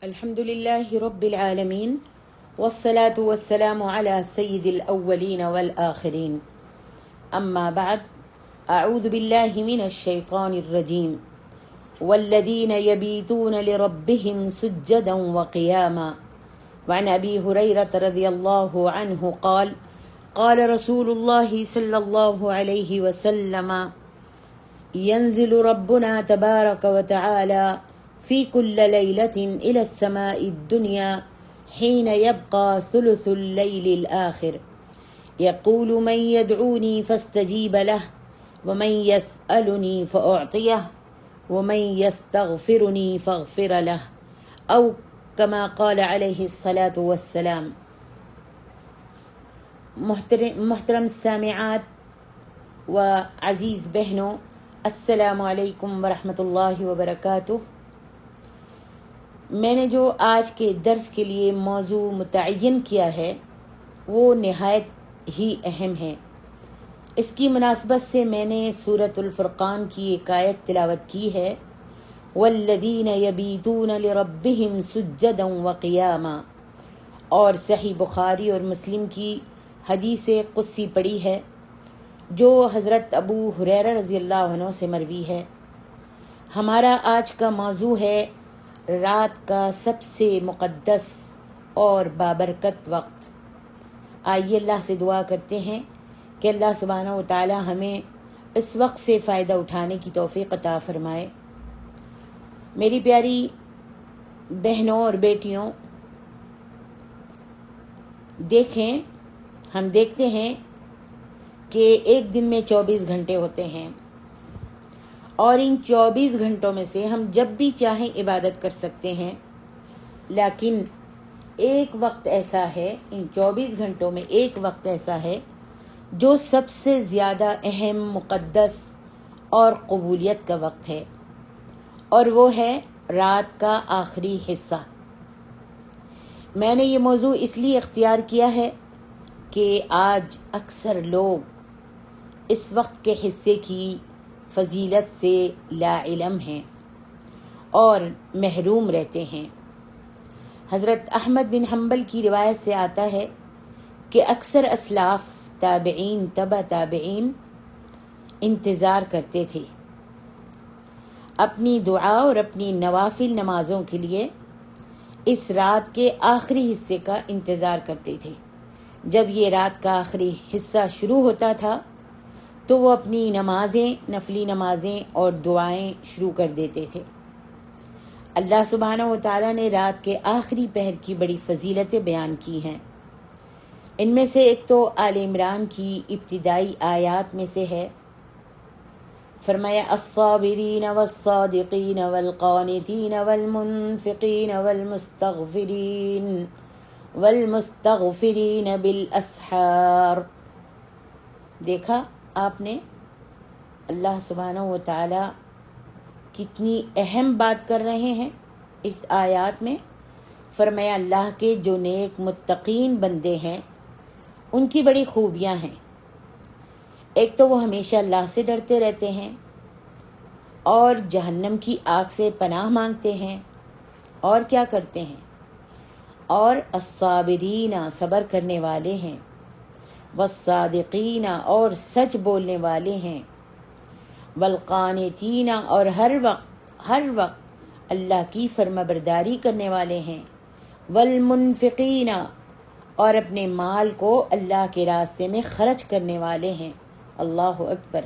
الحمد لله رب العالمين والصلاة والسلام على سيد الأولين والآخرين أما بعد أعوذ بالله من الشيطان الرجيم والذين يبيتون لربهم سجدا وقياما وعن أبي هريرة رضي الله عنه قال قال رسول الله صلى الله عليه وسلم ينزل ربنا تبارك وتعالى في كل ليلة إلى السماء الدنيا حين يبقى ثلث الليل الآخر يقول من يدعوني فاستجيب له ومن يسألني فأعطيه ومن يستغفرني فاغفر له أو كما قال عليه الصلاة والسلام۔ محترم سامعات و عزیز بہنوں، السلام علیکم ورحمۃ اللہ وبرکاتہ۔ میں نے جو آج کے درس کے لیے موضوع متعین کیا ہے وہ نہایت ہی اہم ہے۔ اس کی مناسبت سے میں نے سورۃ الفرقان کی ایک آیت تلاوت کی ہے، والذین یبیتون لربہم سجدا وقیاما، اور صحیح بخاری اور مسلم کی حدیث قدسی پڑھی ہے جو حضرت ابو ہریرہ رضی اللہ عنہ سے مروی ہے۔ ہمارا آج کا موضوع ہے رات کا سب سے مقدس اور بابرکت وقت۔ آئیے اللہ سے دعا کرتے ہیں کہ اللہ سبحانہ و تعالی ہمیں اس وقت سے فائدہ اٹھانے کی توفیق عطا فرمائے۔ میری پیاری بہنوں اور بیٹیوں، دیکھیں، ہم دیکھتے ہیں کہ ایک دن میں 24 گھنٹے ہوتے ہیں، اور ان 24 گھنٹوں میں سے ہم جب بھی چاہیں عبادت کر سکتے ہیں، لیکن ایک وقت ایسا ہے، ان 24 گھنٹوں میں ایک وقت ایسا ہے جو سب سے زیادہ اہم، مقدس اور قبولیت کا وقت ہے، اور وہ ہے رات کا آخری حصہ۔ میں نے یہ موضوع اس لیے اختیار کیا ہے کہ آج اکثر لوگ اس وقت کے حصے کی فضیلت سے لا علم ہیں اور محروم رہتے ہیں۔ حضرت احمد بن حنبل کی روایت سے آتا ہے کہ اکثر اسلاف، تابعین، تبع تابعین انتظار کرتے تھے، اپنی دعا اور اپنی نوافل نمازوں کے لیے اس رات کے آخری حصے کا انتظار کرتے تھے۔ جب یہ رات کا آخری حصہ شروع ہوتا تھا تو وہ اپنی نمازیں، نفلی نمازیں اور دعائیں شروع کر دیتے تھے۔ اللہ سبحانہ و تعالیٰ نے رات کے آخری پہر کی بڑی فضیلتیں بیان کی ہیں۔ ان میں سے ایک تو آل عمران کی ابتدائی آیات میں سے ہے۔ فرمایا الصابرین والصادقین والقانتین والمنفقین والمستغفرین بالاسحار۔ دیکھا آپ نے اللہ سبحانہ و تعالی کتنی اہم بات کر رہے ہیں اس آیات میں۔ فرمایا اللہ کے جو نیک متقین بندے ہیں ان کی بڑی خوبیاں ہیں۔ ایک تو وہ ہمیشہ اللہ سے ڈرتے رہتے ہیں اور جہنم کی آگ سے پناہ مانگتے ہیں، اور کیا کرتے ہیں، اور الصابرین صبر کرنے والے ہیں، والصادقین اور سچ بولنے والے ہیں، والقانتین اور ہر وقت اللہ کی فرما برداری کرنے والے ہیں، والمنفقین اور اپنے مال کو اللہ کے راستے میں خرچ کرنے والے ہیں۔ اللہ اکبر۔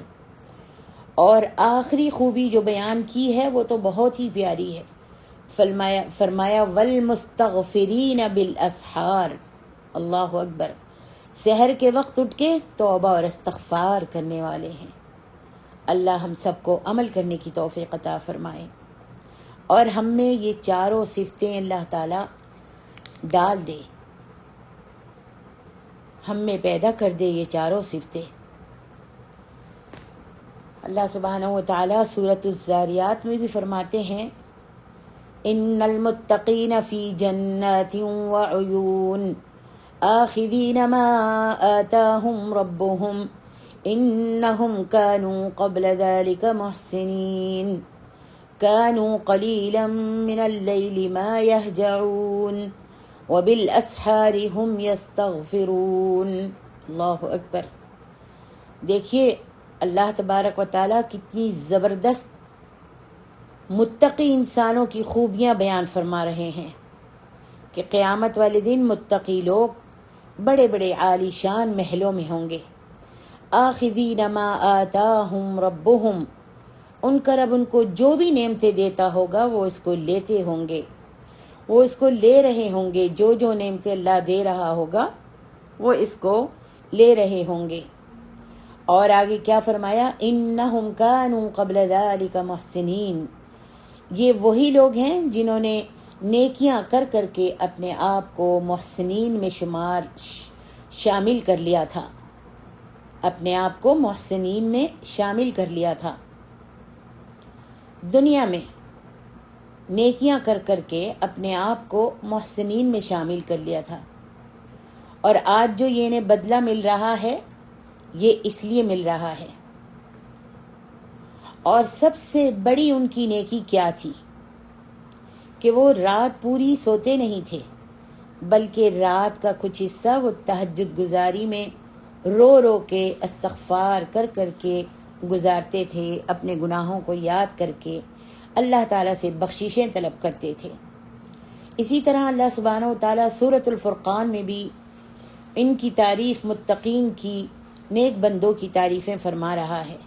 اور آخری خوبی جو بیان کی ہے وہ تو بہت ہی پیاری ہے۔ فرمایا والمستغفرین بالاسحار۔ اللہ اکبر۔ سحر کے وقت اٹھ کے توبہ اور استغفار کرنے والے ہیں۔ اللہ ہم سب کو عمل کرنے کی توفیق عطا فرمائے، اور ہم میں یہ چاروں صفتیں اللہ تعالیٰ ڈال دے، ہم میں پیدا کر دے یہ چاروں صفتیں۔ اللہ سبحانہ و تعالیٰ سورۃ الذاریات میں بھی فرماتے ہیں ان المتقین فی جنات وعیون آخذین ما آتاہم ربہم انہم کانوا قبل ذلک محسنین كانوا قليلا من الليل ما يهجعون وبالأسحار هم يستغفرون. اللہ اکبر. دیکھیے اللہ تبارک و تعالیٰ کتنی زبردست متقی انسانوں کی خوبیاں بیان فرما رہے ہیں کہ قیامت والے دن متقی لوگ بڑے بڑے عالی شان محلوں میں ہوں گے. آخذین ما آتاہم ربہم، ان کا رب ان کو جو بھی نعمتیں دیتا ہوگا وہ اس کو لیتے ہوں گے، وہ اس کو لے رہے ہوں گے. جو جو نعمتیں اللہ دے رہا ہوگا وہ اس کو لے رہے ہوں گے. اور آگے کیا فرمایا؟ انہم کانوا قبل ذلک محسنین، یہ وہی لوگ ہیں جنہوں نے نیکیاں کر کر کے اپنے آپ کو محسنین میں شامل کر لیا تھا، اپنے آپ کو محسنین میں شامل کر لیا تھا. دنیا میں نیکیاں کر کر کے اپنے آپ کو محسنین میں شامل کر لیا تھا، اور آج جو یہ انہیں بدلہ مل رہا ہے یہ اس لیے مل رہا ہے. اور سب سے بڑی ان کی نیکی کیا تھی کہ وہ رات پوری سوتے نہیں تھے، بلکہ رات کا کچھ حصہ وہ تہجد گزاری میں رو رو کے استغفار کر کر کے گزارتے تھے، اپنے گناہوں کو یاد کر کے اللہ تعالیٰ سے بخششیں طلب کرتے تھے. اسی طرح اللہ سبحانہ و تعالیٰ سورۃ الفرقان میں بھی ان کی تعریف، متقین کی، نیک بندوں کی تعریفیں فرما رہا ہے.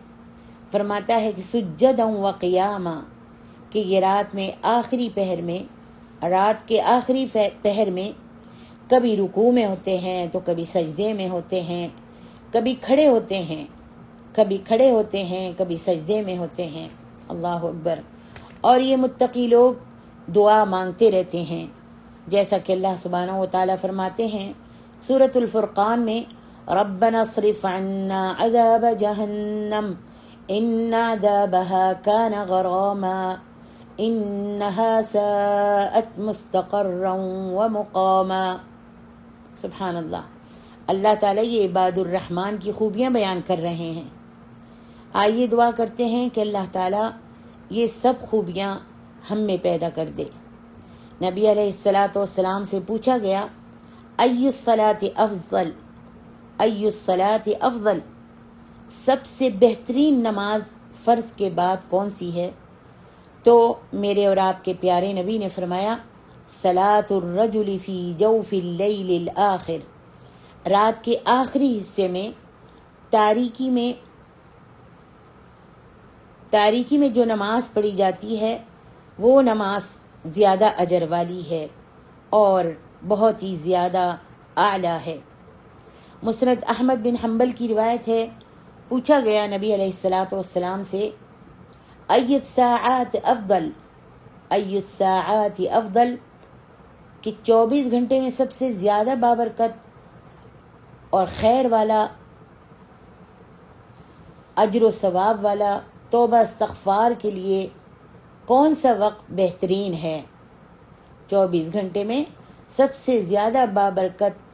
فرماتا ہے کہ سجدا و قیاما، کہ یہ رات میں آخری پہر میں، رات کے آخری پہر میں کبھی رکوع میں ہوتے ہیں تو کبھی سجدے میں ہوتے ہیں، کبھی کھڑے ہوتے ہیں، کبھی سجدے میں ہوتے ہیں. اللہ اکبر. اور یہ متقی لوگ دعا مانگتے رہتے ہیں، جیسا کہ اللہ سبحانہ و تعالیٰ فرماتے ہیں سورۃ الفرقان میں، ربنا اصرف عنا عذاب جہنم ان عذابها كان غراما انها ساءت مستقرا ومقاما. سبحان اللہ. اللہ تعالیٰ یہ عباد الرحمن کی خوبیاں بیان کر رہے ہیں. آئیے دعا کرتے ہیں کہ اللہ تعالیٰ یہ سب خوبیاں ہم میں پیدا کر دے. نبی علیہ السلام سے پوچھا گیا، ای الصلاۃ افضل، ای الصلاۃ افضل، سب سے بہترین نماز فرض کے بعد کون سی ہے؟ تو میرے اور آپ کے پیارے نبی نے فرمایا، صلاۃ الرجل فی جوف اللیل الآخر، رات کے آخری حصے میں تاریکی میں جو نماز پڑھی جاتی ہے وہ نماز زیادہ اجر والی ہے اور بہت ہی زیادہ اعلیٰ ہے. مسند احمد بن حنبل کی روایت ہے، پوچھا گیا نبی علیہ السلام سے، ای الساعات افضل، ای الساعات افضل، کہ 24 گھنٹے میں سب سے زیادہ بابرکت اور خیر والا، اجر و ثواب والا، توبہ استغفار کے لیے کون سا وقت بہترین ہے؟ 24 گھنٹے میں سب سے زیادہ بابرکت،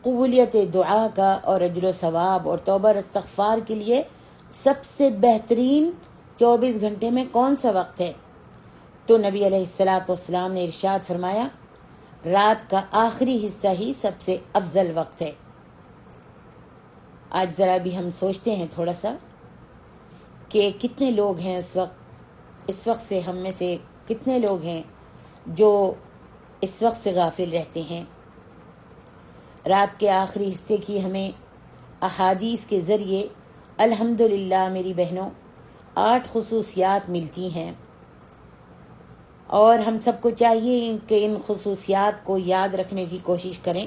قبولیت دعا کا اور اجر و ثواب اور توبہ استغفار کے لیے سب سے بہترین 24 گھنٹے میں کون سا وقت ہے؟ تو نبی علیہ السلام نے ارشاد فرمایا، رات کا آخری حصہ ہی سب سے افضل وقت ہے. آج ذرا بھی ہم سوچتے ہیں تھوڑا سا کہ کتنے لوگ ہیں اس وقت سے، ہم میں سے کتنے لوگ ہیں جو اس وقت سے غافل رہتے ہیں. رات کے آخری حصے کی ہمیں احادیث کے ذریعے الحمدللہ میری بہنوں 8 خصوصیات ملتی ہیں، اور ہم سب کو چاہیے کہ ان خصوصیات کو یاد رکھنے کی کوشش کریں.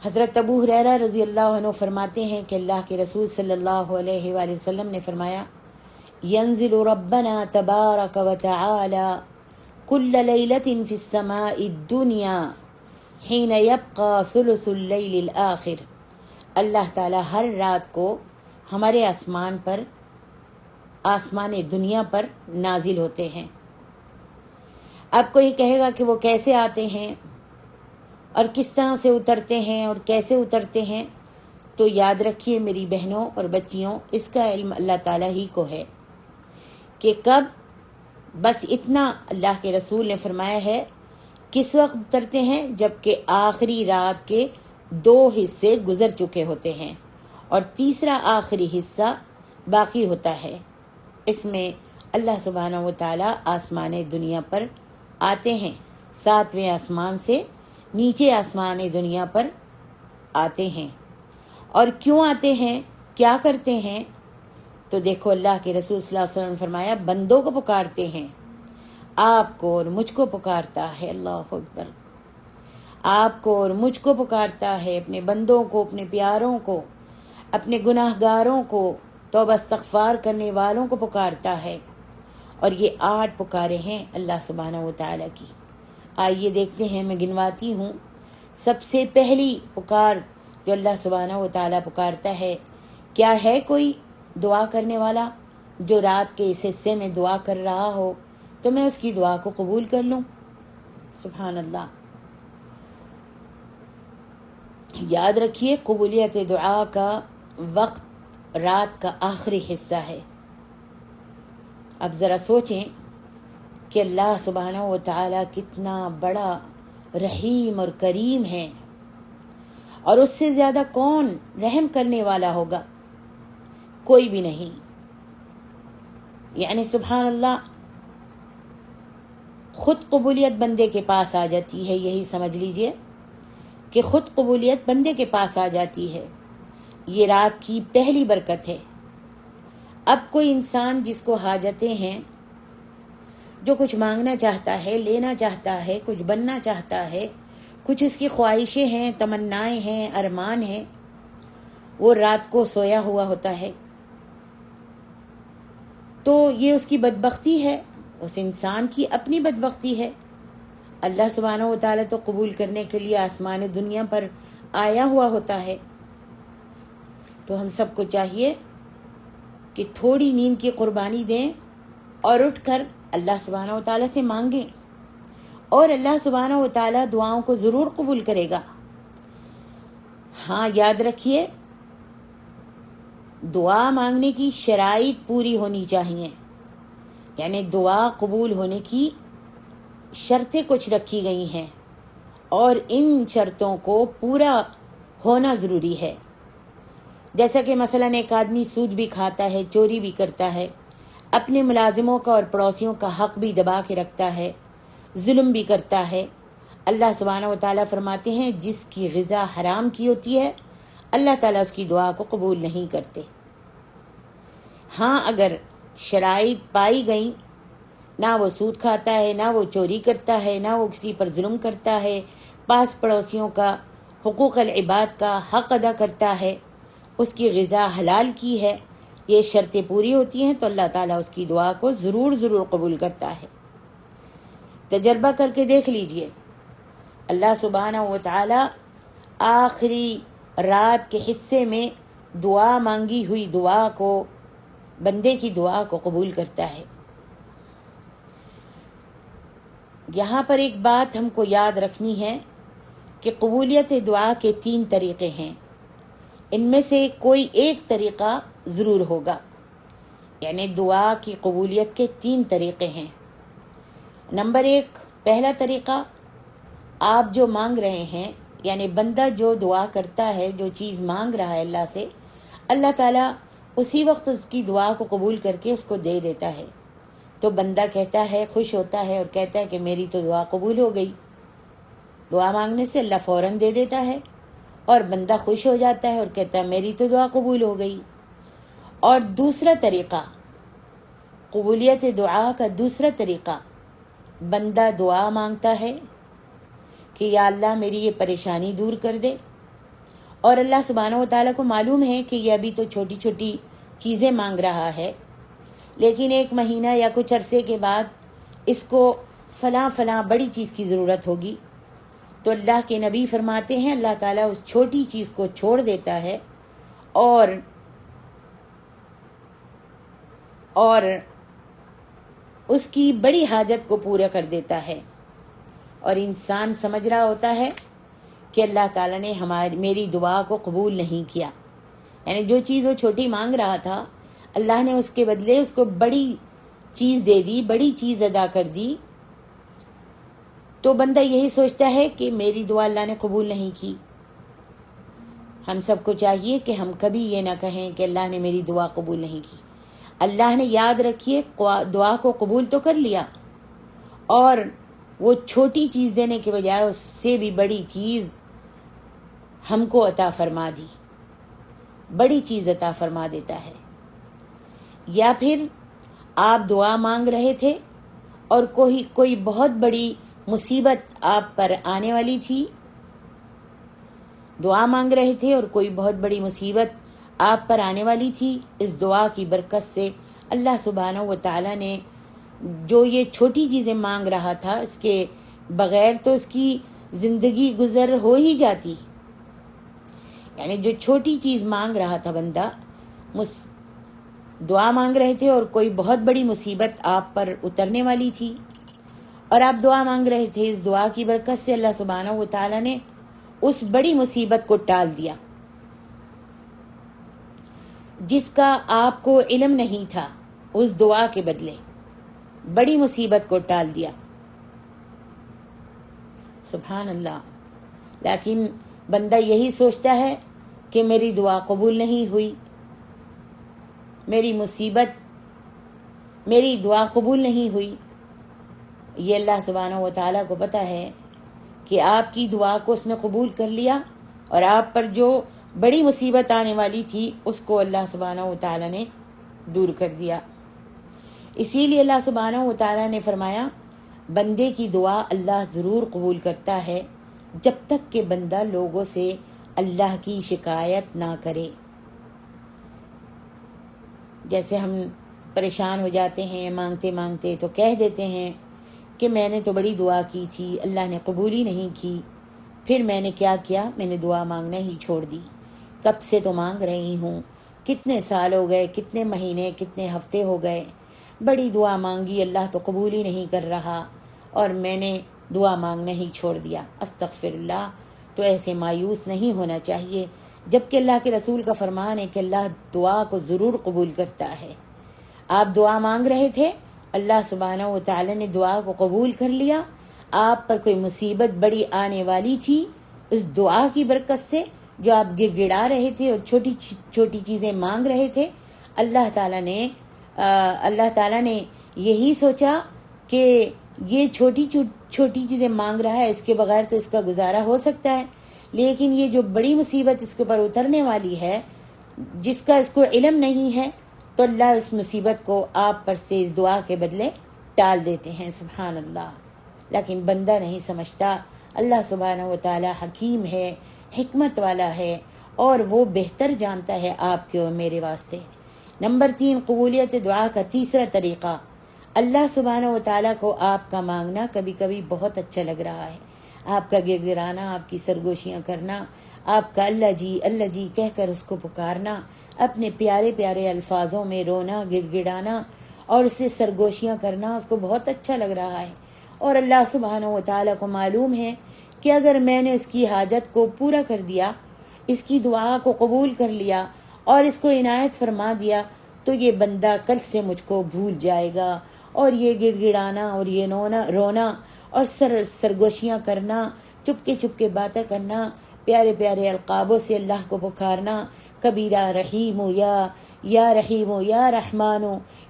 حضرت ابو ہریرہ رضی اللہ عنہ فرماتے ہیں کہ اللہ کے رسول صلی اللہ علیہ وآلہ وسلم نے فرمایا، ينزل ربنا تبارک وتعالی كل ليلة في السماء الدنيا حين يبقى ثلث الليل الآخر. اللہ تعالیٰ ہر رات کو ہمارے آسمان دنیا پر نازل ہوتے ہیں. اب کوئی کہے گا کہ وہ کیسے آتے ہیں اور کس طرح سے اترتے ہیں اور کیسے اترتے ہیں؟ تو یاد رکھیے میری بہنوں اور بچیوں، اس کا علم اللہ تعالیٰ ہی کو ہے. کہ کب، بس اتنا اللہ کے رسول نے فرمایا ہے، کس وقت اترتے ہیں؟ جب کہ آخری رات کے 2 حصے گزر چکے ہوتے ہیں اور تیسرا آخری حصہ باقی ہوتا ہے۔ اس میں اللہ سبحانہ و تعالیٰ آسمان دنیا پر آتے ہیں، 7ویں آسمان سے نیچے آسمان دنیا پر آتے ہیں۔ اور کیوں آتے ہیں، کیا کرتے ہیں؟ تو دیکھو اللہ کے رسول صلی اللہ علیہ وسلم نے فرمایا بندوں کو پکارتے ہیں، آپ کو اور مجھ کو پکارتا ہے۔ اللہ اکبر، آپ کو اور مجھ کو پکارتا ہے، اپنے بندوں کو، اپنے پیاروں کو، اپنے گناہ گاروں کو، توبہ استغفار کرنے والوں کو پکارتا ہے۔ اور یہ 8 پکارے ہیں اللہ سبحانہ و تعالیٰ کی۔ آئیے دیکھتے ہیں، میں گنواتی ہوں۔ سب سے پہلی پکار جو اللہ سبحانہ و تعالیٰ پکارتا ہے، کیا ہے کوئی دعا کرنے والا جو رات کے اس حصے میں دعا کر رہا ہو تو میں اس کی دعا کو قبول کر لوں؟ سبحان اللہ۔ یاد رکھیے، قبولیت دعا کا وقت رات کا آخری حصہ ہے۔ اب ذرا سوچیں کہ اللہ سبحانہ و تعالیٰ کتنا بڑا رحیم اور کریم ہے، اور اس سے زیادہ کون رحم کرنے والا ہوگا؟ کوئی بھی نہیں۔ یعنی سبحان اللہ، خود قبولیت بندے کے پاس آ جاتی ہے، یہی سمجھ لیجئے کہ خود قبولیت بندے کے پاس آ جاتی ہے۔ یہ رات کی پہلی برکت ہے۔ اب کوئی انسان جس کو حاجتیں ہیں، جو کچھ مانگنا چاہتا ہے، لینا چاہتا ہے، کچھ بننا چاہتا ہے، کچھ اس کی خواہشیں ہیں، تمنائیں ہیں، ارمان ہیں، وہ رات کو سویا ہوا ہوتا ہے، تو یہ اس کی بدبختی ہے، اس انسان کی اپنی بدبختی ہے۔ اللہ سبحانہ و تعالیٰ تو قبول کرنے کے لیے آسمان دنیا پر آیا ہوا ہوتا ہے۔ تو ہم سب کو چاہیے کہ تھوڑی نیند کی قربانی دیں اور اٹھ کر اللہ سبحانہ و تعالیٰ سے مانگیں، اور اللہ سبحانہ و تعالیٰ دعاؤں کو ضرور قبول کرے گا۔ ہاں، یاد رکھیے، دعا مانگنے کی شرائط پوری ہونی چاہیے، یعنی دعا قبول ہونے کی شرطیں کچھ رکھی گئی ہیں، اور ان شرطوں کو پورا ہونا ضروری ہے۔ جیسا کہ مثلاً ایک آدمی سود بھی کھاتا ہے، چوری بھی کرتا ہے، اپنے ملازموں کا اور پڑوسیوں کا حق بھی دبا کے رکھتا ہے، ظلم بھی کرتا ہے۔ اللہ سبحانہ و تعالیٰ فرماتے ہیں جس کی غذا حرام کی ہوتی ہے اللہ تعالیٰ اس کی دعا کو قبول نہیں کرتے۔ ہاں، اگر شرائط پائی گئیں، نہ وہ سود کھاتا ہے، نہ وہ چوری کرتا ہے، نہ وہ کسی پر ظلم کرتا ہے، پاس پڑوسیوں کا، حقوق العباد کا حق ادا کرتا ہے، اس کی غذا حلال کی ہے، یہ شرطیں پوری ہوتی ہیں تو اللہ تعالیٰ اس کی دعا کو ضرور قبول کرتا ہے۔ تجربہ کر کے دیکھ لیجئے، اللہ سبحانہ و تعالیٰ آخری رات کے حصے میں دعا مانگی ہوئی دعا کو، بندے کی دعا کو قبول کرتا ہے۔ یہاں پر ایک بات ہم کو یاد رکھنی ہے کہ قبولیت دعا کے 3 طریقے ہیں، ان میں سے کوئی ایک طریقہ ضرور ہوگا، یعنی دعا کی قبولیت کے 3 طریقے ہیں۔ نمبر 1، پہلا طریقہ، آپ جو مانگ رہے ہیں، یعنی بندہ جو دعا کرتا ہے، جو چیز مانگ رہا ہے اللہ سے، اللہ تعالیٰ اسی وقت اس کی دعا کو قبول کر کے اس کو دے دیتا ہے، تو بندہ کہتا ہے، خوش ہوتا ہے اور کہتا ہے کہ میری تو دعا قبول ہو گئی۔ دعا مانگنے سے اللہ فوراً دے دیتا ہے، اور بندہ خوش ہو جاتا ہے اور کہتا ہے میری تو دعا قبول ہو گئی۔ اور دوسرا طریقہ، قبولیت دعا کا دوسرا طریقہ، بندہ دعا مانگتا ہے کہ یا اللہ میری یہ پریشانی دور کر دے، اور اللہ سبحانہ و تعالیٰ کو معلوم ہے کہ یہ ابھی تو چھوٹی چھوٹی چیزیں مانگ رہا ہے، لیکن 1 مہینہ یا کچھ عرصے کے بعد اس کو فلاں بڑی چیز کی ضرورت ہوگی، تو اللہ کے نبی فرماتے ہیں اللہ تعالیٰ اس چھوٹی چیز کو چھوڑ دیتا ہے اور اس کی بڑی حاجت کو پورا کر دیتا ہے، اور انسان سمجھ رہا ہوتا ہے کہ اللہ تعالیٰ نے میری دعا کو قبول نہیں کیا، یعنی جو چیز وہ چھوٹی مانگ رہا تھا اللہ نے اس کے بدلے اس کو بڑی چیز دے دی، بڑی چیز ادا کر دی، تو بندہ یہی سوچتا ہے کہ میری دعا اللہ نے قبول نہیں کی۔ ہم سب کو چاہیے کہ ہم کبھی یہ نہ کہیں کہ اللہ نے میری دعا قبول نہیں کی۔ اللہ نے، یاد رکھیے، دعا کو قبول تو کر لیا، اور وہ چھوٹی چیز دینے کے بجائے اس سے بھی بڑی چیز ہم کو عطا فرما دی، بڑی چیز عطا فرما دیتا ہے۔ یا پھر آپ دعا مانگ رہے تھے اور کوئی بہت بڑی مصیبت آپ پر آنے والی تھی، دعا مانگ رہے تھے اور کوئی بہت بڑی مصیبت آپ پر آنے والی تھی، اس دعا کی برکت سے اللہ سبحانہ و تعالیٰ نے جو یہ چھوٹی چیزیں مانگ رہا تھا، اس کے بغیر تو اس کی زندگی گزر ہو ہی جاتی، یعنی جو چھوٹی چیز مانگ رہا تھا بندہ، دعا مانگ رہے تھے اور کوئی بہت بڑی مصیبت آپ پر اترنے والی تھی، اور آپ دعا مانگ رہے تھے، اس دعا کی برکت سے اللہ سبحانہ و تعالیٰ نے اس بڑی مصیبت کو ٹال دیا جس کا آپ کو علم نہیں تھا۔ اس دعا کے بدلے بڑی مصیبت کو ٹال دیا، سبحان اللہ۔ لیکن بندہ یہی سوچتا ہے کہ میری دعا قبول نہیں ہوئی، میری دعا قبول نہیں ہوئی۔ یہ اللہ سبحانہ و تعالیٰ کو پتہ ہے کہ آپ کی دعا کو اس نے قبول کر لیا، اور آپ پر جو بڑی مصیبت آنے والی تھی اس کو اللہ سبحانہ و تعالیٰ نے دور کر دیا۔ اسی لیے اللہ سبحانہ و تعالیٰ نے فرمایا، بندے کی دعا اللہ ضرور قبول کرتا ہے جب تک کہ بندہ لوگوں سے اللہ کی شکایت نہ کرے۔ جیسے ہم پریشان ہو جاتے ہیں مانگتے مانگتے، تو کہہ دیتے ہیں کہ میں نے تو بڑی دعا کی تھی، اللہ نے قبول ہی نہیں کی، پھر میں نے کیا کیا، میں نے دعا مانگنا ہی چھوڑ دی، کب سے تو مانگ رہی ہوں، کتنے سال ہو گئے، کتنے مہینے، کتنے ہفتے ہو گئے، بڑی دعا مانگی، اللہ تو قبول ہی نہیں کر رہا، اور میں نے دعا مانگنا ہی چھوڑ دیا۔ استغفر اللہ۔ تو ایسے مایوس نہیں ہونا چاہیے، جبکہ اللہ کے رسول کا فرمان ہے کہ اللہ دعا کو ضرور قبول کرتا ہے۔ آپ دعا مانگ رہے تھے، اللہ سبحانہ و تعالی نے دعا کو قبول کر لیا، آپ پر کوئی مصیبت بڑی آنے والی تھی، اس دعا کی برکت سے جو آپ گڑ گڑا رہے تھے اور چھوٹی چھوٹی چیزیں مانگ رہے تھے، اللہ تعالیٰ نے یہی سوچا کہ یہ چھوٹی چیزیں مانگ رہا ہے، اس کے بغیر تو اس کا گزارا ہو سکتا ہے، لیکن یہ جو بڑی مصیبت اس کے اوپر اترنے والی ہے، جس کا اس کو علم نہیں ہے، تو اللہ اس مصیبت کو آپ پر سے اس دعا کے بدلے ٹال دیتے ہیں، سبحان اللہ۔ لیکن بندہ نہیں سمجھتا، اللہ سبحانہ و تعالی حکیم ہے، حکمت والا ہے، اور وہ بہتر جانتا ہے آپ کے اور میرے واسطے۔ نمبر 3، قبولیت دعا کا تیسرا طریقہ، اللہ سبحانہ و تعالیٰ کو آپ کا مانگنا کبھی کبھی بہت اچھا لگ رہا ہے، آپ کا گڑگڑانا، آپ کی سرگوشیاں کرنا، آپ کا اللہ جی کہہ کر اس کو پکارنا، اپنے پیارے پیارے الفاظوں میں رونا، گڑ گڑانا اور اس سے سرگوشیاں کرنا اس کو بہت اچھا لگ رہا ہے، اور اللہ سبحانہ و تعالیٰ کو معلوم ہے کہ اگر میں نے اس کی حاجت کو پورا کر دیا، اس کی دعا کو قبول کر لیا اور اس کو عنایت فرما دیا، تو یہ بندہ کل سے مجھ کو بھول جائے گا، اور یہ گڑ گڑانا اور یہ رونا اور سرگوشیاں کرنا، چپ کے باتیں کرنا، پیارے پیارے القابوں سے اللہ کو پکارنا، کبیرہ رحیم یا رحیم یا رحمان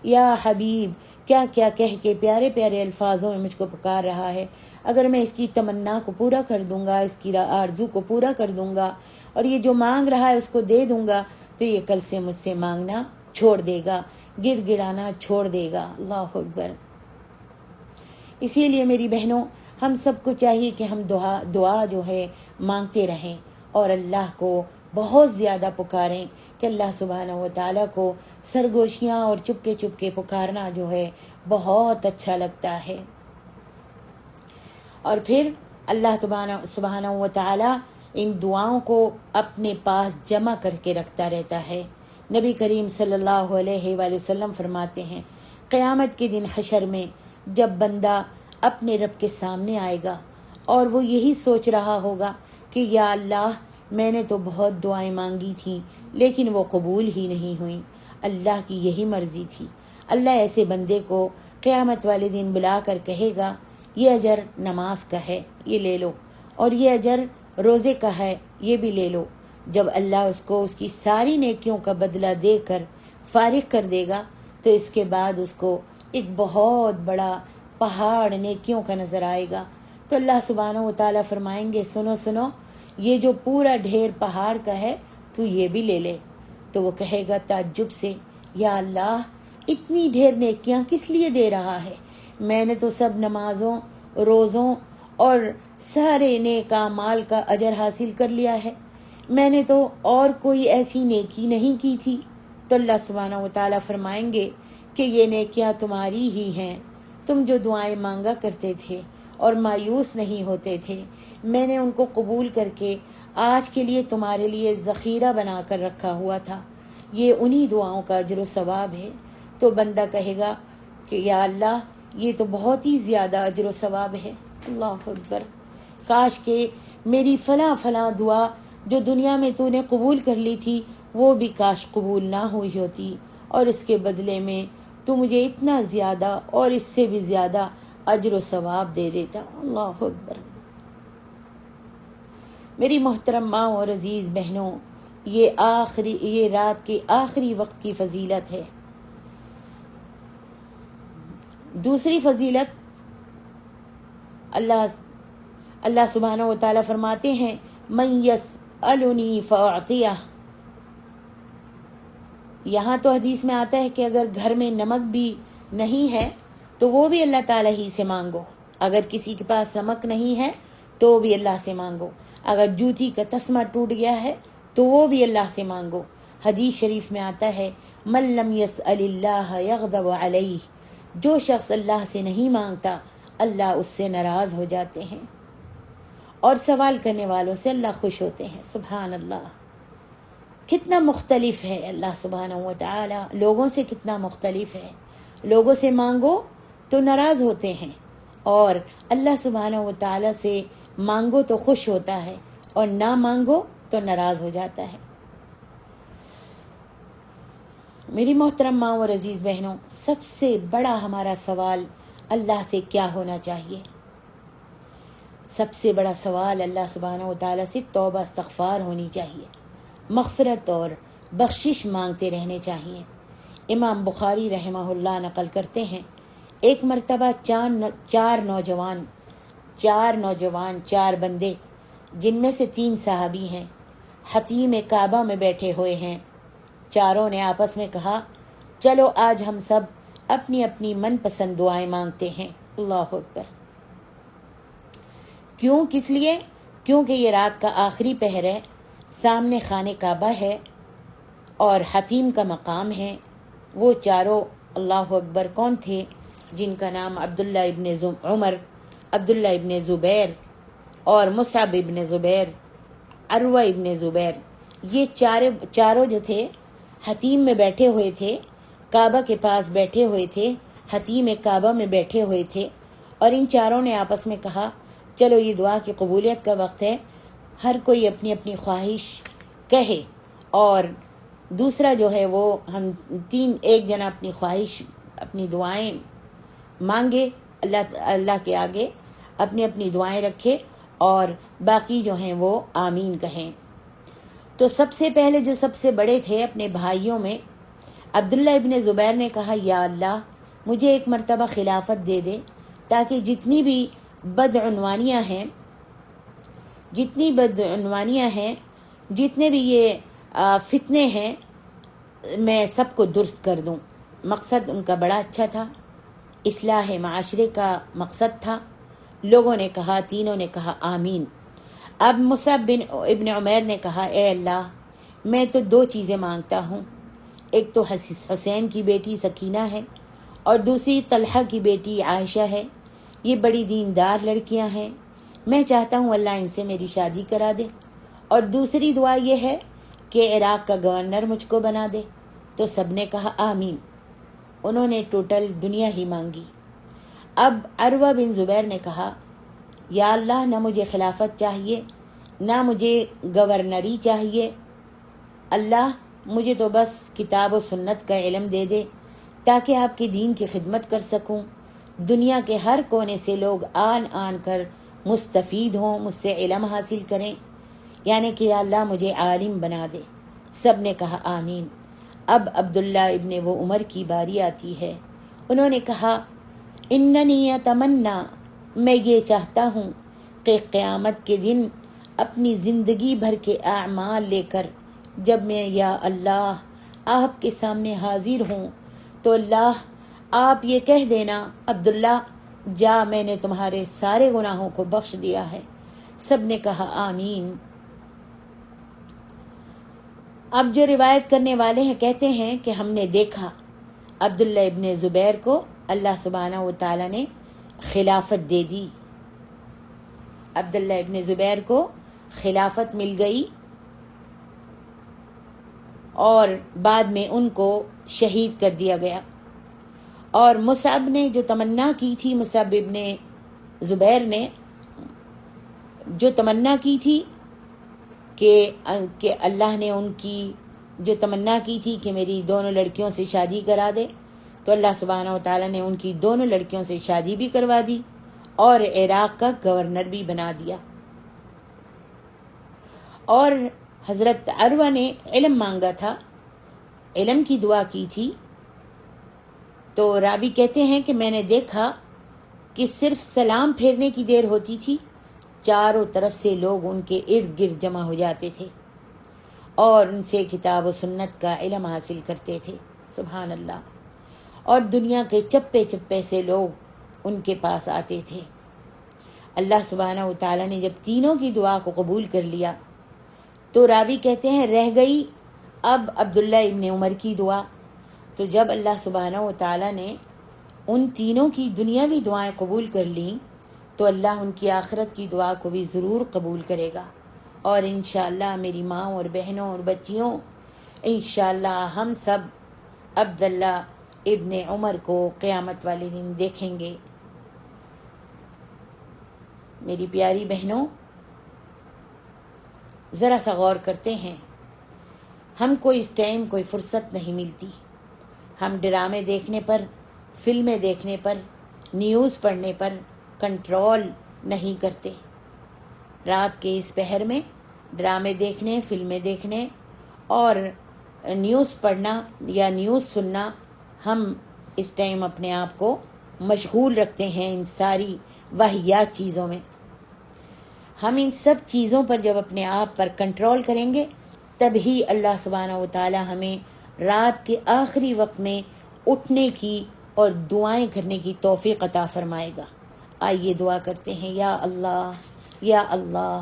یا حبیب، کیا کیا کہہ کے پیارے پیارے الفاظوں میں مجھ کو پکار رہا ہے۔ اگر میں اس کی تمنا کو پورا کر دوں گا، اس کی آرزو کو پورا کر دوں گا، اور یہ جو مانگ رہا ہے اس کو دے دوں گا، تو یہ کل سے مجھ سے مانگنا چھوڑ دے گا، گڑ گڑانا چھوڑ دے گا۔ اللہ اکبر۔ اسی لیے میری بہنوں، ہم سب کو چاہیے کہ ہم دعا جو ہے مانگتے رہیں، اور اللہ کو بہت زیادہ پکاریں، کہ اللہ سبحانہ و تعالیٰ کو سرگوشیاں اور چپ کے پکارنا جو ہے بہت اچھا لگتا ہے۔ اور پھر اللہ سبحانہ و تعالیٰ ان دعاؤں کو اپنے پاس جمع کر کے رکھتا رہتا ہے۔ نبی کریم صلی اللہ علیہ وآلہ وسلم فرماتے ہیں، قیامت کے دن حشر میں جب بندہ اپنے رب کے سامنے آئے گا اور وہ یہی سوچ رہا ہوگا کہ یا اللہ، میں نے تو بہت دعائیں مانگی تھیں لیکن وہ قبول ہی نہیں ہوئیں، اللہ کی یہی مرضی تھی، اللہ ایسے بندے کو قیامت والے دن بلا کر کہے گا یہ اجر نماز کا ہے، یہ لے لو، اور یہ اجر روزے کا ہے، یہ بھی لے لو۔ جب اللہ اس کو اس کی ساری نیکیوں کا بدلہ دے کر فارغ کر دے گا تو اس کے بعد اس کو ایک بہت بڑا پہاڑ نیکیوں کا نظر آئے گا۔ تو اللہ سبحانہ و تعالیٰ فرمائیں گے سنو سنو، یہ جو پورا ڈھیر پہاڑ کا ہے تو یہ بھی لے لے۔ تو وہ کہے گا تعجب سے، یا اللہ اتنی ڈھیر نیکیاں کس لیے دے رہا ہے؟ میں نے تو سب نمازوں، روزوں اور سارے نیک اعمال کا اجر حاصل کر لیا ہے، میں نے تو اور کوئی ایسی نیکی نہیں کی تھی۔ تو اللہ سبحانہ و تعالیٰ فرمائیں گے کہ یہ نیکیاں تمہاری ہی ہیں، تم جو دعائیں مانگا کرتے تھے اور مایوس نہیں ہوتے تھے، میں نے ان کو قبول کر کے آج کے لیے تمہارے لیے ذخیرہ بنا کر رکھا ہوا تھا، یہ انہی دعاؤں کا اجر و ثواب ہے۔ تو بندہ کہے گا کہ یا اللہ یہ تو بہت ہی زیادہ اجر و ثواب ہے، اللہ اکبر، کاش کہ میری فلاں فلاں دعا جو دنیا میں تو نے قبول کر لی تھی وہ بھی کاش قبول نہ ہوئی ہوتی، اور اس کے بدلے میں تو مجھے اتنا زیادہ اور اس سے بھی زیادہ اجر و ثواب دے دیتا، اللہ اکبر۔ میری محترم ماں اور عزیز بہنوں، یہ رات کے آخری وقت کی فضیلت ہے۔ دوسری فضیلت، اللہ سبحانہ و تعالیٰ فرماتے ہیں من یسألنی فأعطیہ۔ یہاں تو حدیث میں آتا ہے کہ اگر گھر میں نمک بھی نہیں ہے تو وہ بھی اللہ تعالیٰ ہی سے مانگو، اگر کسی کے پاس نمک نہیں ہے تو بھی اللہ سے مانگو، اگر جوتی کا تسمہ ٹوٹ گیا ہے تو وہ بھی اللہ سے مانگو۔ حدیث شریف میں آتا ہے من لم یسأل اللہ یغضب علیہ، جو شخص اللہ سے نہیں مانگتا اللہ اس سے ناراض ہو جاتے ہیں، اور سوال کرنے والوں سے اللہ خوش ہوتے ہیں۔ سبحان اللہ، کتنا مختلف ہے اللہ سبحانہ و تعالی، لوگوں سے کتنا مختلف ہے۔ لوگوں سے مانگو تو ناراض ہوتے ہیں، اور اللہ سبحانہ و تعالی سے مانگو تو خوش ہوتا ہے، اور نہ مانگو تو ناراض ہو جاتا ہے۔ میری محترم ماں اور عزیز بہنوں، سب سے بڑا ہمارا سوال اللہ سے کیا ہونا چاہیے؟ سب سے بڑا سوال اللہ سبحانہ و تعالیٰ سے توبہ استغفار ہونی چاہیے، مغفرت اور بخشش مانگتے رہنے چاہیے۔ امام بخاری رحمہ اللہ نقل کرتے ہیں ایک مرتبہ چار بندے، جن میں سے 3 صحابی ہیں، حتیم کعبہ میں بیٹھے ہوئے ہیں۔ چاروں نے آپس میں کہا چلو آج ہم سب اپنی اپنی من پسند دعائیں مانگتے ہیں۔ اللہ اکبر۔ کیوں؟ کس لیے؟ کیونکہ یہ رات کا آخری پہر ہے، سامنے خانہ کعبہ ہے اور حتیم کا مقام ہے۔ وہ چاروں اللہ اکبر کون تھے؟ جن کا نام عبداللہ ابن عمر، عبداللہ ابن زبیر اور مصعب ابن زبیر، عروہ ابن زبیر، یہ چاروں جو تھے حتیم میں بیٹھے ہوئے تھے، کعبہ کے پاس بیٹھے ہوئے تھے، حتیم کعبہ میں بیٹھے ہوئے تھے، اور ان چاروں نے آپس میں کہا چلو یہ دعا کی قبولیت کا وقت ہے، ہر کوئی اپنی اپنی خواہش کہے، اور دوسرا جو ہے وہ ہم ایک جنا اپنی خواہش، اپنی دعائیں مانگے، اللہ کے آگے اپنی اپنی دعائیں رکھے، اور باقی جو ہیں وہ آمین کہیں۔ تو سب سے پہلے جو سب سے بڑے تھے اپنے بھائیوں میں، عبداللہ ابن زبیر نے کہا یا اللہ مجھے ایک مرتبہ خلافت دے دے، تاکہ جتنی بھی بدعنوانیاں ہیں، جتنے بھی یہ فتنے ہیں، میں سب کو درست کر دوں۔ مقصد ان کا بڑا اچھا تھا، اصلاح معاشرے کا مقصد تھا۔ لوگوں نے کہا، تینوں نے کہا آمین۔ اب مصعب ابن عمیر نے کہا اے اللہ میں تو 2 چیزیں مانگتا ہوں، ایک تو حسین کی بیٹی سکینہ ہے، اور دوسری طلحہ کی بیٹی عائشہ ہے، یہ بڑی دیندار لڑکیاں ہیں، میں چاہتا ہوں اللہ ان سے میری شادی کرا دے، اور دوسری دعا یہ ہے کہ عراق کا گورنر مجھ کو بنا دے۔ تو سب نے کہا آمین، انہوں نے ٹوٹل دنیا ہی مانگی۔ اب عروہ بن زبیر نے کہا یا اللہ نہ مجھے خلافت چاہیے، نہ مجھے گورنری چاہیے، اللہ مجھے تو بس کتاب و سنت کا علم دے دے، تاکہ آپ کے دین کی خدمت کر سکوں. دنیا کے ہر کونے سے لوگ آن آن کر مستفید ہوں، مجھ سے علم حاصل کریں، یعنی کہ یا اللہ مجھے عالم بنا دے. سب نے کہا آمین. اب عبداللہ ابن وہ عمر کی باری آتی ہے. انہوں نے کہا اننی اتمنا، میں یہ چاہتا ہوں کہ قیامت کے دن اپنی زندگی بھر کے اعمال لے کر جب میں یا اللہ آپ کے سامنے حاضر ہوں تو اللہ آپ یہ کہہ دینا عبداللہ جا، میں نے تمہارے سارے گناہوں کو بخش دیا ہے. سب نے کہا آمین. اب جو روایت کرنے والے ہیں کہتے ہیں کہ ہم نے دیکھا عبداللہ ابن زبیر کو اللہ سبحانہ و تعالیٰ نے خلافت دے دی. عبداللہ ابن زبیر کو خلافت مل گئی اور بعد میں ان کو شہید کر دیا گیا. اور مصعب نے جو تمنا کی تھی، مصعب ابن زبیر نے جو تمنا کی تھی کہ اللہ نے ان کی جو تمنا کی تھی کہ میری دونوں لڑکیوں سے شادی کرا دے، تو اللہ سبحانہ و تعالیٰ نے ان کی دونوں لڑکیوں سے شادی بھی کروا دی اور عراق کا گورنر بھی بنا دیا. اور حضرت عروہ نے علم مانگا تھا، علم کی دعا کی تھی، تو راوی کہتے ہیں کہ میں نے دیکھا کہ صرف سلام پھیرنے کی دیر ہوتی تھی، چاروں طرف سے لوگ ان کے ارد گرد جمع ہو جاتے تھے اور ان سے کتاب و سنت کا علم حاصل کرتے تھے. سبحان اللہ. اور دنیا کے چپے چپے سے لوگ ان کے پاس آتے تھے. اللہ سبحانہ و تعالیٰ نے جب تینوں کی دعا کو قبول کر لیا تو راوی کہتے ہیں رہ گئی اب عبداللہ ابن عمر کی دعا. تو جب اللہ سبحانہ و تعالیٰ نے ان تینوں کی دنیاوی دعائیں قبول کر لیں تو اللہ ان کی آخرت کی دعا کو بھی ضرور قبول کرے گا. اور انشاءاللہ میری ماں اور بہنوں اور بچیوں، انشاءاللہ ہم سب عبداللہ ابن عمر کو قیامت والے دن دیکھیں گے. میری پیاری بہنوں، ذرا سا غور کرتے ہیں. ہم کو اس ٹائم کوئی فرصت نہیں ملتی. ہم ڈرامے دیکھنے پر، فلمیں دیکھنے پر، نیوز پڑھنے پر کنٹرول نہیں کرتے. رات کے اس پہر میں ڈرامے دیکھنے، فلمیں دیکھنے اور نیوز پڑھنا یا نیوز سننا، ہم اس ٹائم اپنے آپ کو مشغول رکھتے ہیں ان ساری واہیات چیزوں میں. ہم ان سب چیزوں پر جب اپنے آپ پر کنٹرول کریں گے تبھی اللہ سبحانہ و تعالی ہمیں رات کے آخری وقت میں اٹھنے کی اور دعائیں کرنے کی توفیق عطا فرمائے گا. آئیے دعا کرتے ہیں. یا اللہ، یا اللہ،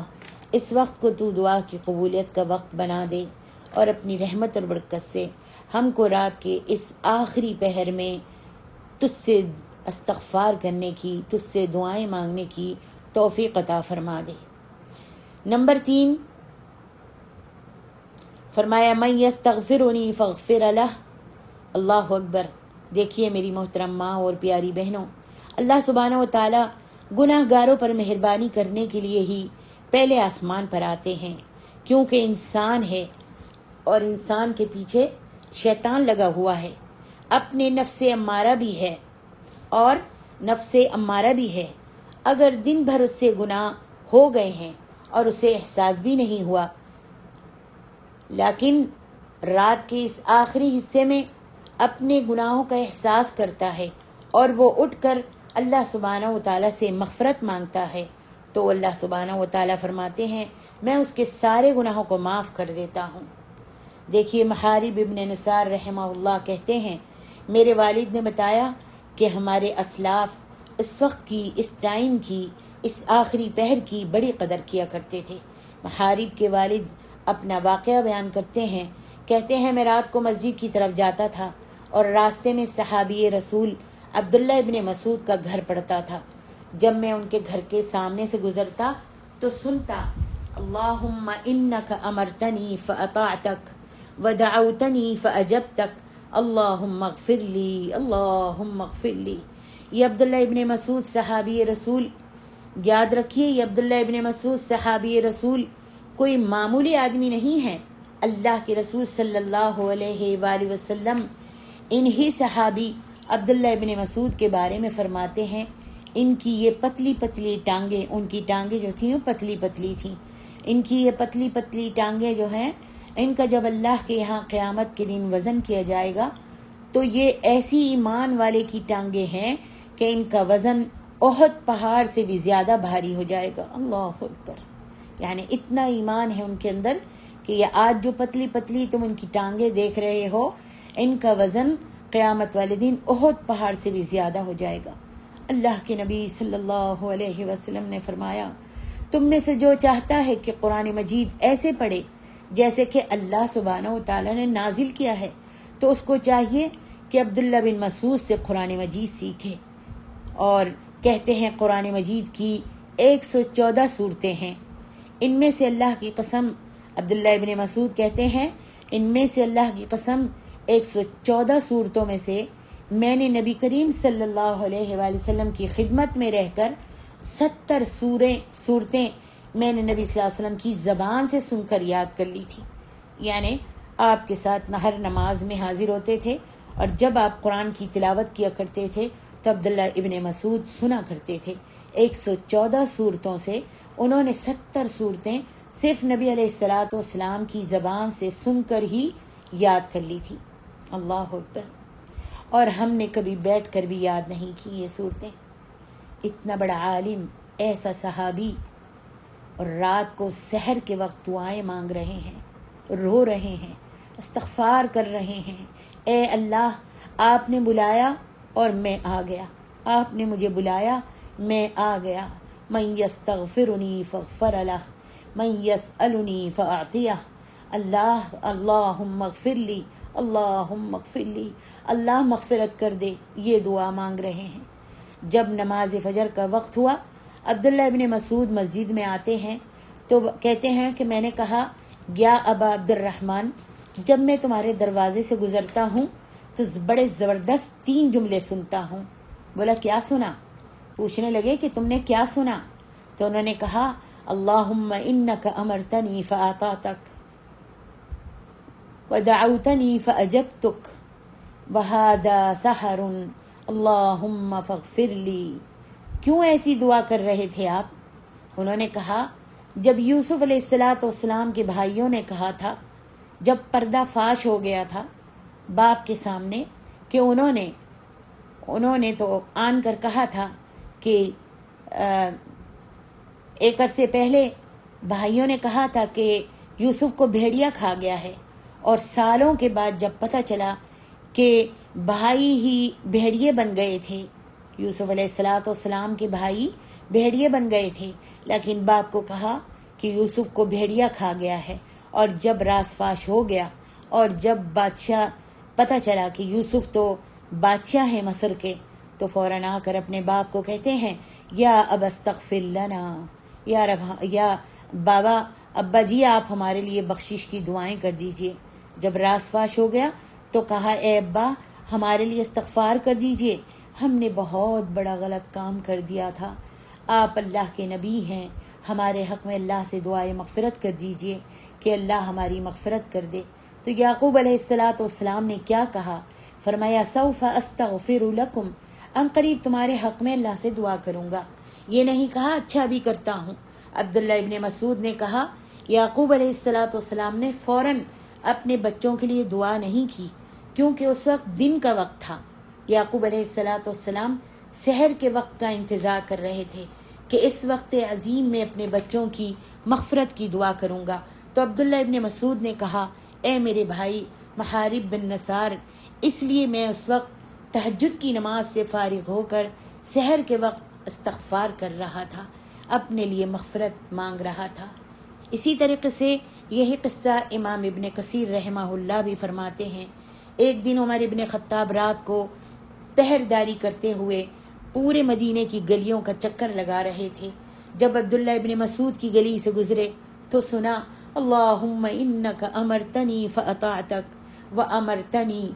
اس وقت کو تو دعا کی قبولیت کا وقت بنا دے اور اپنی رحمت اور برکت سے ہم کو رات کے اس آخری پہر میں تجھ سے استغفار کرنے کی، تجھ سے دعائیں مانگنے کی توفیق عطا فرما دے. نمبر 3 فرمایا من یستغفرنی فاغفر لہ. اللہ اکبر. دیکھیے میری محترم ماں اور پیاری بہنوں، اللہ سبحانہ و تعالی گناہ گاروں پر مہربانی کرنے کے لیے ہی پہلے آسمان پر آتے ہیں، کیونکہ انسان ہے اور انسان کے پیچھے شیطان لگا ہوا ہے، اپنے نفس امارہ بھی ہے اور نفس امارہ بھی ہے. اگر دن بھر اس سے گناہ ہو گئے ہیں اور اسے احساس بھی نہیں ہوا، لیکن رات کے اس آخری حصے میں اپنے گناہوں کا احساس کرتا ہے اور وہ اٹھ کر اللہ سبحانہ و تعالیٰ سے مغفرت مانگتا ہے، تو اللہ سبحانہ و تعالیٰ فرماتے ہیں میں اس کے سارے گناہوں کو معاف کر دیتا ہوں. دیکھیے محارب ابن نثار رحمہ اللہ کہتے ہیں میرے والد نے بتایا کہ ہمارے اسلاف اس وقت کی، اس ٹائم کی، اس آخری پہر کی بڑی قدر کیا کرتے تھے. محارب کے والد اپنا واقعہ بیان کرتے ہیں، کہتے ہیں میں رات کو مسجد کی طرف جاتا تھا اور راستے میں صحابی رسول عبداللہ ابن مسعود کا گھر پڑتا تھا. جب میں ان کے گھر کے سامنے سے گزرتا تو سنتا اللہم انک امرتنی فاطعتک ودعوتنی فاجبتک اللہم اغفر لی، اللہم اغفر لی. یہ عبداللہ ابن مسعود صحابی رسول، یاد رکھیے یہ عبداللہ ابن مسعود صحابی رسول کوئی معمولی آدمی نہیں ہے. اللہ کے رسول صلی اللہ علیہ وآلہ وسلم انہی صحابی عبداللہ ابن مسعود کے بارے میں فرماتے ہیں ان کی یہ پتلی پتلی ٹانگیں، ان کی ٹانگیں جو تھیں وہ پتلی پتلی تھیں، ان کی یہ پتلی پتلی ٹانگیں جو ہیں ان کا جب اللہ کے یہاں قیامت کے دن وزن کیا جائے گا تو یہ ایسی ایمان والے کی ٹانگیں ہیں کہ ان کا وزن احد پہاڑ سے بھی زیادہ بھاری ہو جائے گا۔ اللہ اکبر، یعنی اتنا ایمان ہے ان کے اندر کہ یہ آج جو پتلی پتلی تم ان کی ٹانگیں دیکھ رہے ہو ان کا وزن قیامت والے دن احد پہاڑ سے بھی زیادہ ہو جائے گا۔ اللہ کے نبی صلی اللہ علیہ وسلم نے فرمایا تم میں سے جو چاہتا ہے کہ قرآن مجید ایسے پڑھے جیسے کہ اللہ سبحانہ و تعالیٰ نے نازل کیا ہے تو اس کو چاہیے کہ عبداللہ بن مسعود سے قرآن مجید سیکھے۔ اور کہتے ہیں قرآن مجید کی 114 صورتیں ہیں، ان میں سے اللہ کی قسم، عبداللہ ابن مسعود کہتے ہیں ان میں سے اللہ کی قسم 114 صورتوں میں سے میں نے نبی کریم صلی اللہ علیہ وآلہ وسلم کی خدمت میں رہ کر 70 صورتیں میں نے نبی صلی اللہ علیہ وسلم کی زبان سے سن کر یاد کر لی تھی۔ یعنی آپ کے ساتھ ہر نماز میں حاضر ہوتے تھے اور جب آپ قرآن کی تلاوت کیا کرتے تھے تو عبداللہ ابن مسعود سنا کرتے تھے۔ 114 صورتوں سے انہوں نے 70 صورتیں صرف نبی علیہ الصلوۃ والسلام کی زبان سے سن کر ہی یاد کر لی تھی۔ اللہ اکبر، اور ہم نے کبھی بیٹھ کر بھی یاد نہیں کی یہ صورتیں۔ اتنا بڑا عالم، ایسا صحابی، اور رات کو سحر کے وقت دعائیں مانگ رہے ہیں، رو رہے ہیں، استغفار کر رہے ہیں، اے اللہ آپ نے بلایا اور میں آ گیا، آپ نے مجھے بلایا میں آ گیا، من یستغفرنی فاغفر لہ من یسألنی فاعطیہ، اللہ اللہم اغفر لی، اللہم اغفر لی، اللہ مغفرت کر دے، یہ دعا مانگ رہے ہیں۔ جب نماز فجر کا وقت ہوا عبداللہ ابن مسعود مسجد میں آتے ہیں تو کہتے ہیں کہ میں نے کہا یا ابا عبد الرحمن، جب میں تمہارے دروازے سے گزرتا ہوں تو بڑے زبردست 3 جملے سنتا ہوں۔ بولا کیا سنا؟ پوچھنے لگے کہ تم نے کیا سنا؟ تو انہوں نے کہا اللہم انک امرتنی فاطعتک ودعوتنی فاجبتک وہذا سحر اللہم فاغفر لی۔ کیوں ایسی دعا کر رہے تھے آپ؟ انہوں نے کہا جب یوسف علیہ السلام کے بھائیوں نے کہا تھا، جب پردہ فاش ہو گیا تھا باپ کے سامنے کہ انہوں نے تو آن کر کہا تھا کہ ایک عرصے پہلے بھائیوں نے کہا تھا کہ یوسف کو بھیڑیا کھا گیا ہے، اور سالوں کے بعد جب پتہ چلا کہ بھائی ہی بھیڑیے بن گئے تھے، یوسف علیہ السلام کے بھائی بھیڑیے بن گئے تھے، لیکن باپ کو کہا کہ یوسف کو بھیڑیا کھا گیا ہے، اور جب راز فاش ہو گیا اور جب بادشاہ پتہ چلا کہ یوسف تو بادشاہ ہیں مصر کے، تو فوراً آ کر اپنے باپ کو کہتے ہیں یا اب استغفر لنا، یا بابا ابا جی آپ ہمارے لیے بخشش کی دعائیں کر دیجئے۔ جب راز فاش ہو گیا تو کہا اے ابا ہمارے لیے استغفار کر دیجئے، ہم نے بہت بڑا غلط کام کر دیا تھا، آپ اللہ کے نبی ہیں، ہمارے حق میں اللہ سے دعائے مغفرت کر دیجئے کہ اللہ ہماری مغفرت کر دے۔ تو یعقوب علیہ السلام نے کیا کہا؟ فرمایا سوف استغفر لکم، ان قریب تمہارے حق میں اللہ سے دعا کروں گا۔ یہ نہیں کہا اچھا بھی کرتا ہوں۔ عبداللہ ابن مسعود نے کہا یعقوب علیہ السلام نے فوراً اپنے بچوں کے لیے دعا نہیں کی، کیونکہ اس وقت دن کا وقت تھا۔ یعقوب علیہ السلام سحر کے وقت کا انتظار کر رہے تھے کہ اس وقت عظیم میں اپنے بچوں کی مغفرت کی دعا کروں گا۔ تو عبداللہ ابن مسعود نے کہا اے میرے بھائی محارب بن نصار، اس لیے میں اس وقت تہجد کی نماز سے فارغ ہو کر سحر کے وقت استغفار کر رہا تھا، اپنے لیے مغفرت مانگ رہا تھا۔ اسی طریقے سے یہی قصہ امام ابن کثیر رحمہ اللہ بھی فرماتے ہیں۔ ایک دن عمر ابن خطاب رات کو پہرداری کرتے ہوئے پورے مدینے کی گلیوں کا چکر لگا رہے تھے۔ جب عبداللہ ابن مسعود کی گلی سے گزرے تو سنا اللہم انک امرتنی فاطعتک وامرتنی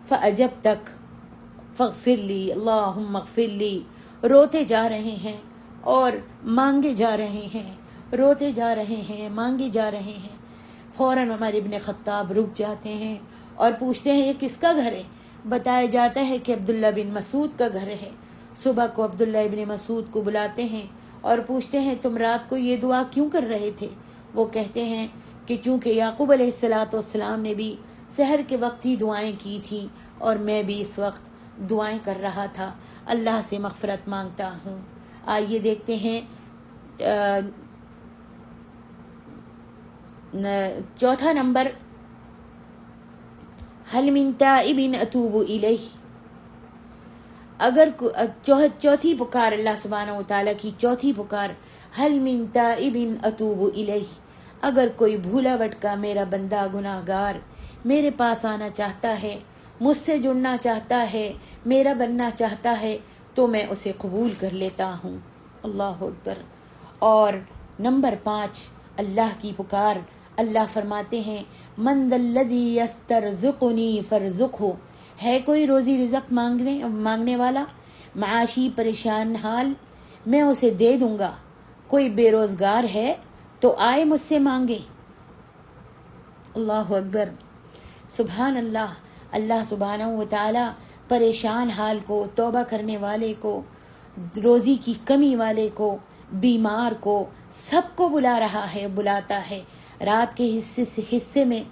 فاجبتک فاغفر لی، اللہم اغفر لی۔ روتے جا رہے ہیں اور مانگے جا رہے ہیں، روتے جا رہے ہیں، مانگے جا رہے ہیں۔ فوراً عمر ابن خطاب رک جاتے ہیں اور پوچھتے ہیں یہ کس کا گھر ہے؟ بتایا جاتا ہے کہ عبداللہ بن مسعود کا گھر ہے۔ صبح کو عبداللہ ابن مسعود کو بلاتے ہیں اور پوچھتے ہیں تم رات کو یہ دعا کیوں کر رہے تھے؟ وہ کہتے ہیں کہ چونکہ یعقوب علیہ السلام نے بھی سحر کے وقت ہی دعائیں کی تھیں اور میں بھی اس وقت دعائیں کر رہا تھا، اللہ سے مغفرت مانگتا ہوں۔ آئیے دیکھتے ہیں چوتھا نمبر، حل من تائب اتوب الیہ۔ اگر چوتھی پکار، اللہ سبحانہ و تعالیٰ کی چوتھی پکار، حل من تائب اتوب الیہ، اگر کوئی بھولا بھٹکا میرا بندہ گناہ گار میرے پاس آنا چاہتا ہے، مجھ سے جڑنا چاہتا ہے، میرا بننا چاہتا ہے، تو میں اسے قبول کر لیتا ہوں۔ اللہ اکبر۔ اور نمبر 5، اللہ کی پکار۔ اللہ فرماتے ہیں من ذا الذی یسترزقنی فارزقہ، ہے کوئی روزی رزق مانگنے والا، معاشی پریشان حال، میں اسے دے دوں گا۔ کوئی بے روزگار ہے تو آئے مجھ سے مانگے۔ اللہ اکبر، سبحان اللہ۔ اللہ سبحانہ و تعالی پریشان حال کو، توبہ کرنے والے کو، روزی کی کمی والے کو، بیمار کو، سب کو بلا رہا ہے، بلاتا ہے۔ رات کے حصے میں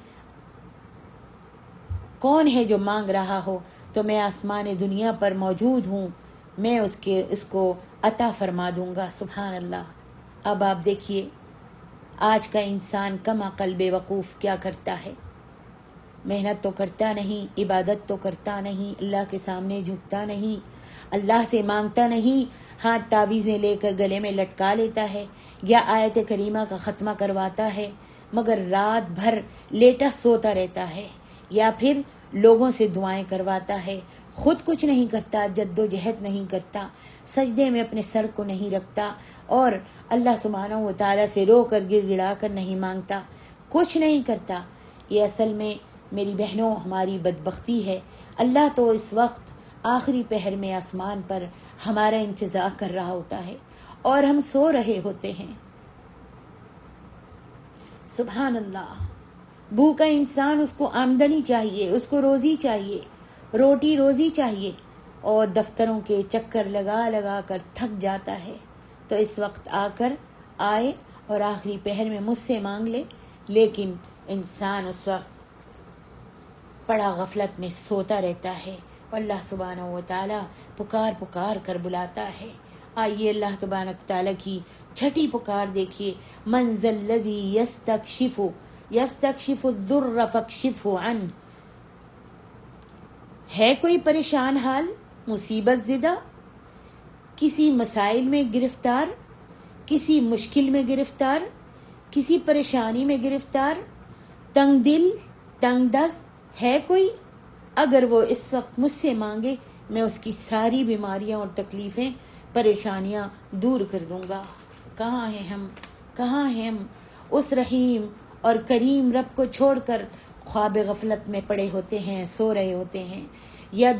کون ہے جو مانگ رہا ہو تو میں آسمان دنیا پر موجود ہوں، میں اس کو عطا فرما دوں گا۔ سبحان اللہ۔ اب آپ دیکھیے آج کا انسان کم عقل بے وقوف کیا کرتا ہے، محنت تو کرتا نہیں، عبادت تو کرتا نہیں، اللہ کے سامنے جھکتا نہیں، اللہ سے مانگتا نہیں، ہاتھ تعویذیں لے کر گلے میں لٹکا لیتا ہے یا آیت کریمہ کا ختمہ کرواتا ہے، مگر رات بھر لیٹا سوتا رہتا ہے، یا پھر لوگوں سے دعائیں کرواتا ہے، خود کچھ نہیں کرتا، جد و جہد نہیں کرتا، سجدے میں اپنے سر کو نہیں رکھتا اور اللہ سبحانہ و تعالیٰ سے رو کر گر گڑا کر نہیں مانگتا، کچھ نہیں کرتا۔ یہ اصل میں میری بہنوں ہماری بدبختی ہے۔ اللہ تو اس وقت آخری پہر میں آسمان پر ہمارا انتظار کر رہا ہوتا ہے اور ہم سو رہے ہوتے ہیں۔ سبحان اللہ۔ بھوکا انسان، اس کو آمدنی چاہیے، اس کو روزی چاہیے، روٹی روزی چاہیے، اور دفتروں کے چکر لگا لگا کر تھک جاتا ہے، تو اس وقت آئے اور آخری پہر میں مجھ سے مانگ لے، لیکن انسان اس وقت بڑا غفلت میں سوتا رہتا ہے اور اللہ سبحانہ و تعالیٰ پکار کر بلاتا ہے۔ آئیے اللہ تبارک تعالیٰ کی چھٹی پکار دیکھیے، من ذا الذی یستکشف الضر فاکشفہ عنہ، ہے کوئی پریشان حال، مصیبت زدہ، کسی مسائل میں گرفتار، کسی مشکل میں گرفتار، کسی پریشانی میں گرفتار، تنگ دل، تنگ دست ہے کوئی؟ اگر وہ اس وقت مجھ سے مانگے، میں اس کی ساری بیماریاں اور تکلیفیں، پریشانیاں دور کر دوں گا۔ کہاں ہیں ہم اس رحیم اور کریم رب کو چھوڑ کر خواب غفلت میں پڑے ہوتے ہیں، سو رہے ہوتے ہیں، یا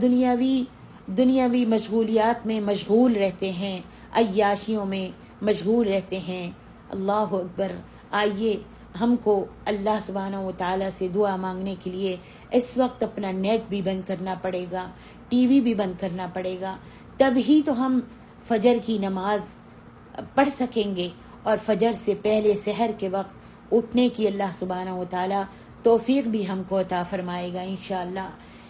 دنیاوی مشغولیات میں مشغول رہتے ہیں، عیاشیوں میں مشغول رہتے ہیں۔ اللہ اکبر۔ آئیے ہم کو اللہ سبحانہ و تعالیٰ سے دعا مانگنے کے لیے اس وقت اپنا نیٹ بھی بند کرنا پڑے گا، ٹی وی بھی بند کرنا پڑے گا، تب ہی تو ہم فجر کی نماز پڑھ سکیں گے، اور فجر سے پہلے سحر کے وقت اٹھنے کی اللہ سبحانہ و تعالیٰ توفیق بھی ہم کو عطا فرمائے گا انشاءاللہ۔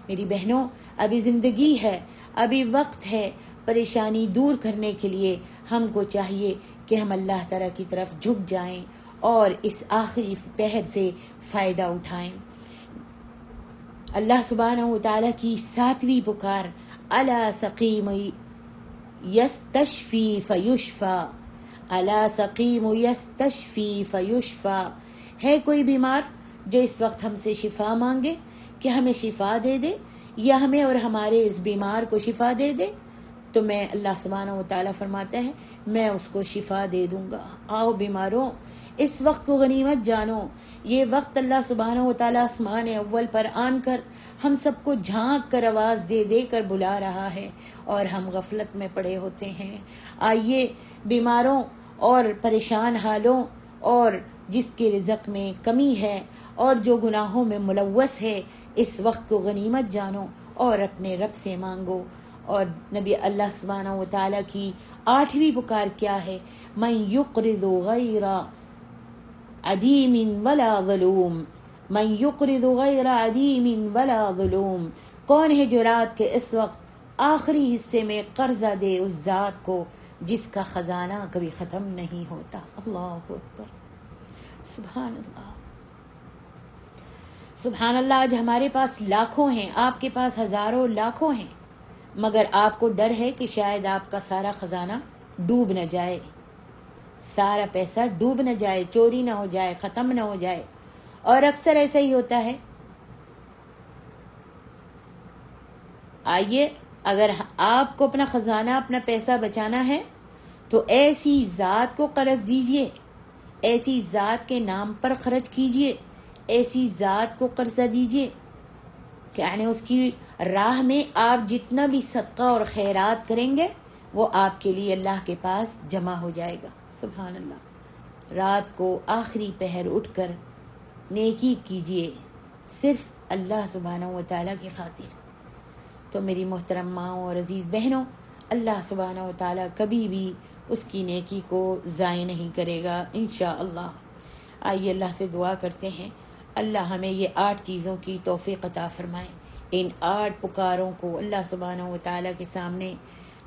میری بہنوں، ابھی زندگی ہے، ابھی وقت ہے، پریشانی دور کرنے کے لیے ہم کو چاہیے کہ ہم اللہ تعالیٰ کی طرف جھک جائیں اور اس آخری پہر سے فائدہ اٹھائیں۔ اللہ سبحانہ و تعالیٰ کی 7ویں پکار، الا سقیم یستشفی فیشفی، الا سقیم یستشفی فیشفی، ہے کوئی بیمار جو اس وقت ہم سے شفا مانگے کہ ہمیں شفا دے دے یا ہمیں اور ہمارے اس بیمار کو شفا دے دے، تو میں اللہ سبحانہ و تعالیٰ فرماتا ہے میں اس کو شفا دے دوں گا۔ آؤ بیماروں، اس وقت کو غنیمت جانو، یہ وقت اللہ سبحانہ و تعالیٰ آسمان اول پر آن کر ہم سب کو جھانک کر آواز دے دے کر بلا رہا ہے اور ہم غفلت میں پڑے ہوتے ہیں۔ آئیے بیماروں اور پریشان حالوں اور جس کے رزق میں کمی ہے اور جو گناہوں میں ملوث ہے، اس وقت کو غنیمت جانو اور اپنے رب سے مانگو. اور نبی اللہ سبحانہ و تعالیٰ کی 8ویں پکار کیا ہے؟ من یقرض غیر عدیم ولا ظلوم، من یقرض غیر عدیم ولا ظلوم. کون ہے جو رات کے اس وقت آخری حصے میں قرضہ دے اس ذات کو جس کا خزانہ کبھی ختم نہیں ہوتا. اللہ اکبر، سبحان اللہ، سبحان اللہ. آج ہمارے پاس لاکھوں ہیں، آپ کے پاس ہزاروں لاکھوں ہیں، مگر آپ کو ڈر ہے کہ شاید آپ کا سارا خزانہ ڈوب نہ جائے، سارا پیسہ ڈوب نہ جائے، چوری نہ ہو جائے، ختم نہ ہو جائے. اور اکثر ایسا ہی ہوتا ہے. آئیے، اگر آپ کو اپنا خزانہ، اپنا پیسہ بچانا ہے تو ایسی ذات کو قرض دیجئے، ایسی ذات کے نام پر خرچ کیجئے، ایسی ذات کو قرضہ دیجئے کہ یعنی اس کی راہ میں آپ جتنا بھی صدقہ اور خیرات کریں گے وہ آپ کے لیے اللہ کے پاس جمع ہو جائے گا. سبحان اللہ. رات کو آخری پہر اٹھ کر نیکی کیجئے صرف اللہ سبحانہ و تعالیٰ کی خاطر. تو میری محترم ماؤں اور عزیز بہنوں، اللہ سبحانہ و تعالیٰ کبھی بھی اس کی نیکی کو ضائع نہیں کرے گا انشاءاللہ. آئیے اللہ سے دعا کرتے ہیں، اللہ ہمیں یہ 8 چیزوں کی توفیق عطا فرمائے. ان 8 پکاروں کو اللہ سبحانہ و تعالیٰ کے سامنے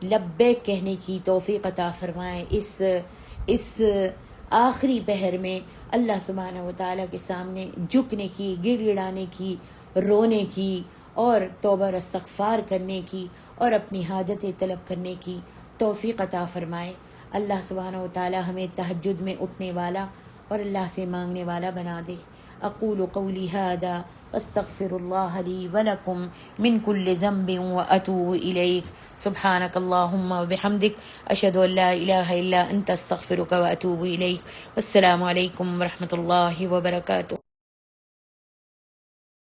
لبیک کہنے کی توفیق عطا فرمائے. اس آخری پہر میں اللہ سبحانہ و تعالیٰ کے سامنے جھکنے کی، گڑ گڑانے کی، رونے کی اور توبہ اور استغفار کرنے کی اور اپنی حاجتیں طلب کرنے کی توفیق عطا فرمائے. اللہ سبحانہ و تعالیٰ ہمیں تہجد میں اٹھنے والا اور اللہ سے مانگنے والا بنا دے. اقول قولی ھذا واستغفر اللہ لی ولکم من کل ذنب واتوب الیک. سبحانک اللہم وبحمدک، اشہد ان لا الہ الا انت، استغفرک واتوب الیک. والسلام علیکم ورحمۃ اللہ وبرکاتہ.